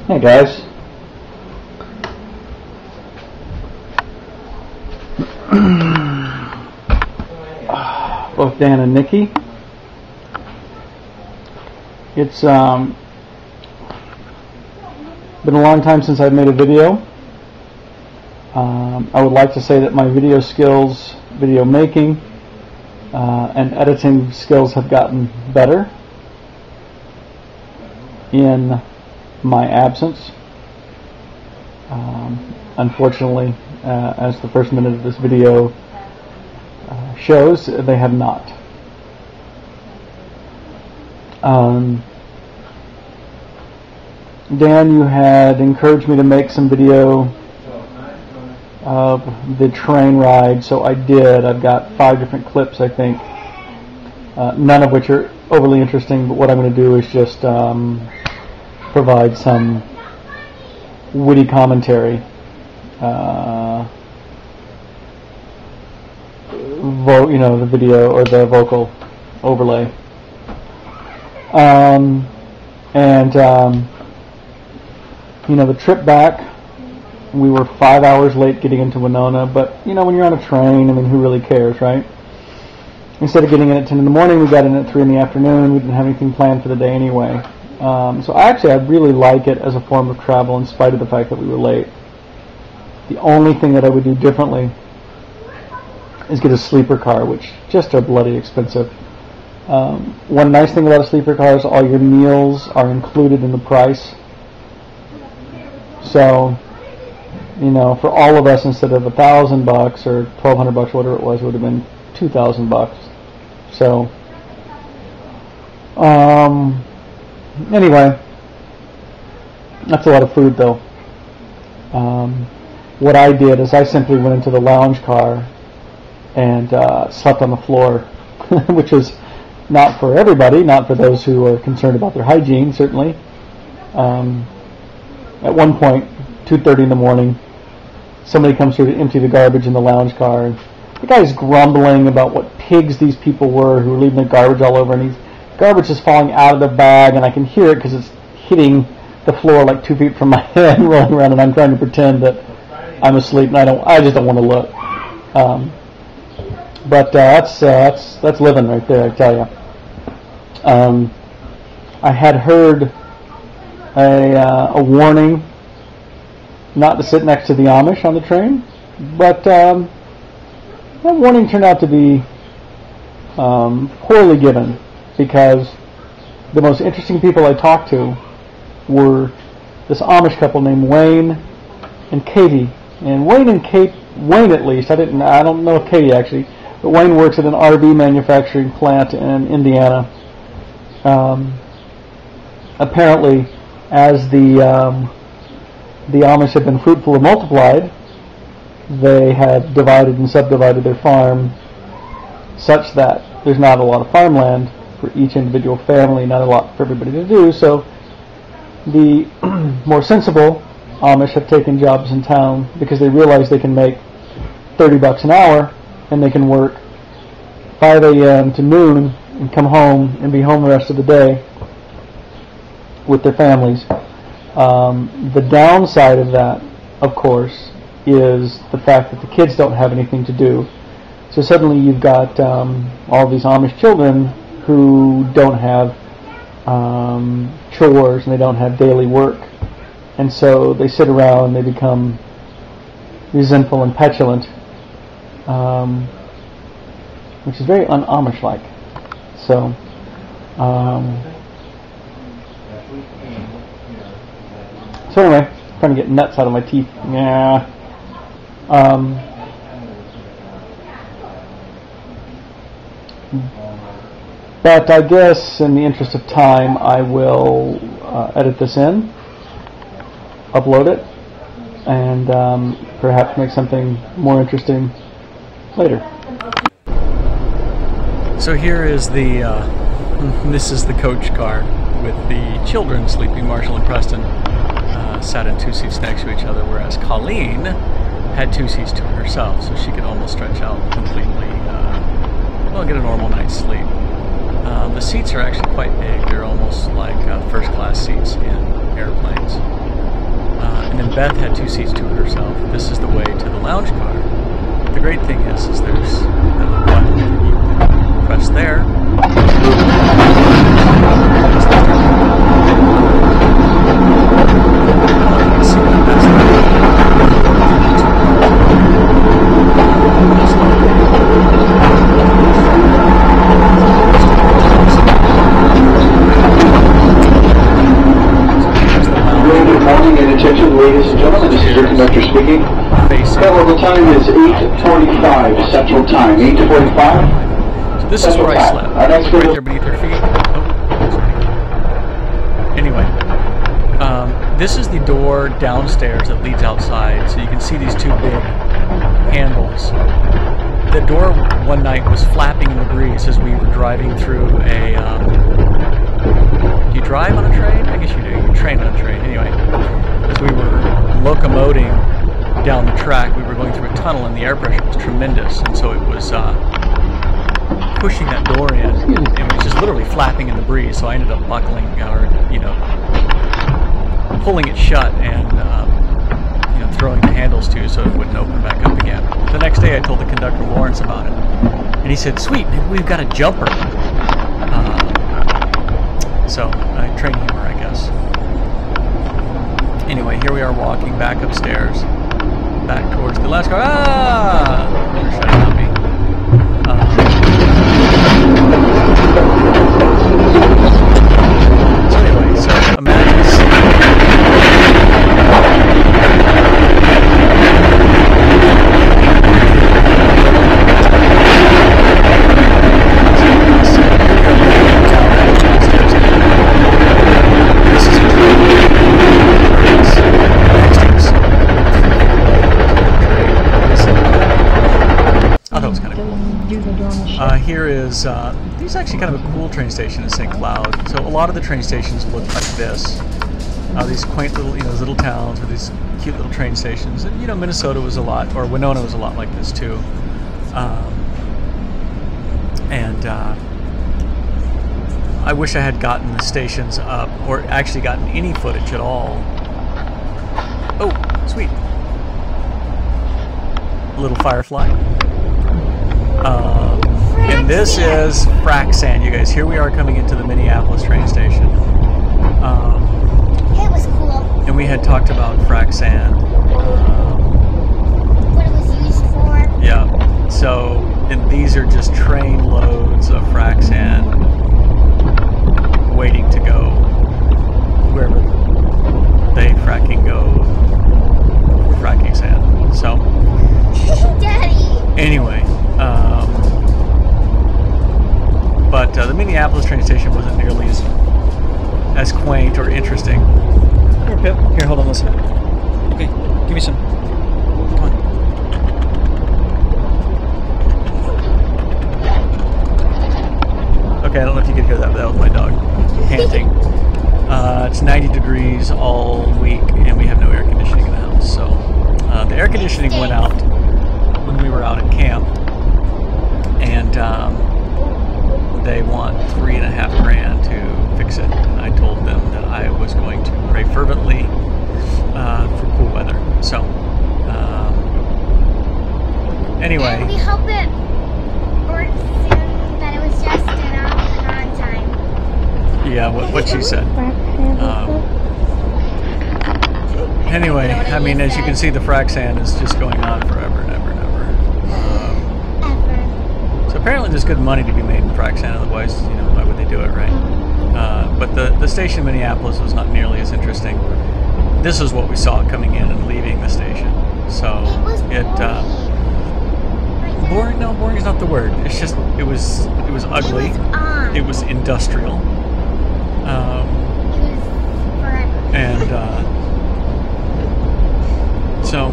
Hey guys. Both Dan and Nikki. It's been a long time since I've made a video. I would like to say that my video skills, video making, and editing skills have gotten better in my absence. Unfortunately, as the first minute of this video shows, they have not. Dan, you had encouraged me to make some video of the train ride, so I did. I've got 5 different clips, I think, none of which are overly interesting, but what I'm going to do is just provide some witty commentary, the video or the vocal overlay, the trip back, we were 5 hours late getting into Winona, but when you're on a train, who really cares, right? Instead of getting in at 10 in the morning, we got in at 3 in the afternoon. We didn't have anything planned for the day anyway. So I really like it as a form of travel in spite of the fact that we were late. The only thing that I would do differently is get a sleeper car, which just are bloody expensive. One nice thing about a sleeper car is all your meals are included in the price. So, for all of us, instead of $1,000 or $1,200, whatever it was, it would have been $2,000. So, anyway, that's a lot of food, though. What I did is I simply went into the lounge car and slept on the floor, which is not for everybody, not for those who are concerned about their hygiene, certainly. At one point, 2:30 in the morning, somebody comes through to empty the garbage in the lounge car, and the guy's grumbling about what pigs these people were who were leaving their garbage all over, and garbage is falling out of the bag, and I can hear it because it's hitting the floor like 2 feet from my head, rolling around, and I'm trying to pretend that I'm asleep, and I just don't want to look. But that's living right there, I tell you. I had heard a warning not to sit next to the Amish on the train, but that warning turned out to be poorly given, because the most interesting people I talked to were this Amish couple named Wayne and Katie. And Wayne at least, I don't know if Katie actually, but Wayne works at an RV manufacturing plant in Indiana. Apparently, as the Amish have been fruitful and multiplied, they have divided and subdivided their farm such that there's not a lot of farmland for each individual family, not a lot for everybody to do, so the more sensible Amish have taken jobs in town because they realize they can make $30 an hour and they can work 5 a.m. to noon and come home and be home the rest of the day with their families. The downside of that, of course, is the fact that the kids don't have anything to do. So suddenly you've got all these Amish children who don't have chores and they don't have daily work. And so they sit around, they become resentful and petulant, which is very un-Amish-like. So, anyway, trying to get nuts out of my teeth. Yeah. But I guess in the interest of time, I will edit this in, upload it, and perhaps make something more interesting later. So here is this is the coach car with the children sleeping. Marshall and Preston sat in 2 seats next to each other, whereas Colleen had 2 seats to herself, so she could almost stretch out completely, get a normal night's sleep. The seats are actually quite big. They're almost like first class seats in airplanes. Beth had 2 seats to herself. This is the way to the lounge car. The great thing is there's a little button that you can press there. Good morning and attention, ladies and gentlemen. This is your conductor speaking. The time is 8:45 Central Time. 8:45. So this is where I slept. Right there beneath her feet. Oh, sorry. Anyway, this is the door downstairs that leads outside. So you can see these 2 big handles. The door one night was flapping in the breeze as we were driving through a. Do you drive on a train? I guess you do. You train on a train. Anyway, as we were locomoting down the track, we were going through a tunnel and the air pressure was tremendous, and so it was pushing that door in, and it was just literally flapping in the breeze. So I ended up buckling, or pulling it shut and throwing the handles to so it wouldn't open back up again. The next day, I told the conductor Lawrence about it, and he said, "Sweet, maybe we've got a jumper." So I train humor, I guess. Anyway, here we are walking back upstairs, back towards the last car. Ah! They're shutting on me. So anyway, so imagine here is, this is actually kind of a cool train station in St. Cloud. So a lot of the train stations look like this. These quaint little, these little towns with these cute little train stations. And, Minnesota was a lot, or Winona was a lot like this too. I wish I had gotten the stations up, or actually gotten any footage at all. Oh, sweet. A little firefly. And this is Fraxand, you guys. Here we are coming into the Minneapolis train station. It was cool. And we had talked about Fraxand. What it was used for. Yeah. So, and these are just train loads of Fraxand waiting to go wherever they fracking go for fracking sand. So, Daddy. Anyway, but the Minneapolis train station wasn't nearly as quaint or interesting. Here, Pip. Here, hold on, listen. Okay, give me some. Come on. Okay, I don't know if you could hear that, but that was my dog panting. It's 90 degrees all week, and we have no air conditioning in the house. So the air conditioning went out when we were out at camp, and they want $3.5 grand to fix it. And I told them that I was going to pray fervently for cool weather. So anyway, And we hope it works soon, that it was just enough and on time. yeah, what she said. Anyway, I mean, as you can see, the frac sand is just going on forever and ever and ever. So apparently there's good money to be made in frac sand, otherwise, why would they do it, right? But the station in Minneapolis was not nearly as interesting. This is what we saw coming in and leaving the station. So boring? No, boring is not the word. It's just it was ugly. It was industrial. And so,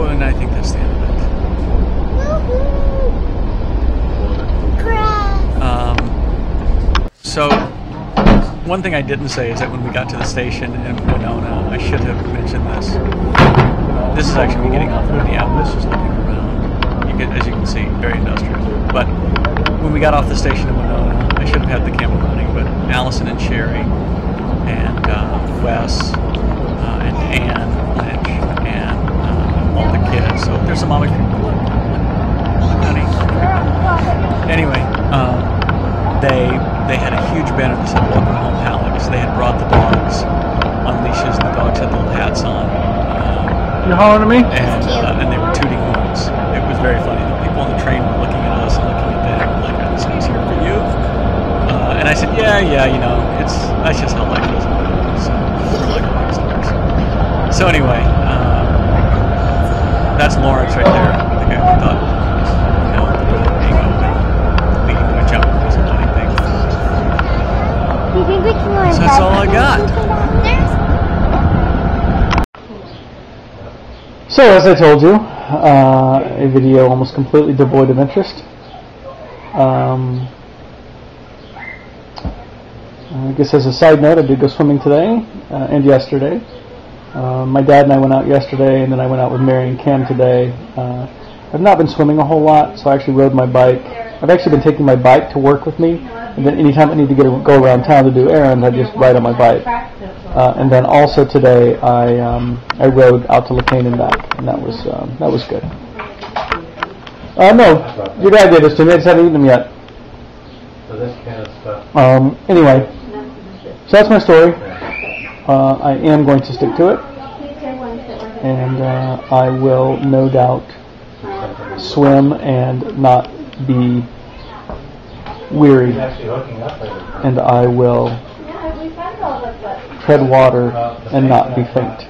and I think that's the end of it. So, one thing I didn't say is that when we got to the station in Winona, I should have mentioned this. This is actually me getting off of Minneapolis, just looking around. As you can see, very industrial. But when we got off the station in Winona, I should have had the camera running, but Allison and Sherry and Wes You hollering at me? And they were tooting horns. It was very funny. The people on the train were looking at us and looking at them, like, "Are these guys here for you?" And I said, "Yeah, you know, that's just how life is." So we're like rock stars. So anyway, that's Lawrence right there. The guy who thought, you know, the door being open, leading to a jump was a funny thing. So that's all I got. So, as I told you, a video almost completely devoid of interest. I guess as a side note, I did go swimming today and yesterday. My dad and I went out yesterday, and then I went out with Mary and Cam today. I've not been swimming a whole lot, so I actually rode my bike. I've actually been taking my bike to work with me, and then anytime I need to go around town to do errands, I just ride on my bike. And then also today, I rode out to LeCaine and back, and that was good. No, your dad gave this to me. I just haven't eaten them yet. So this kind of stuff. Anyway, so that's my story. I am going to stick to it, and I will no doubt swim and not be weary, and I will tread water and not be faint.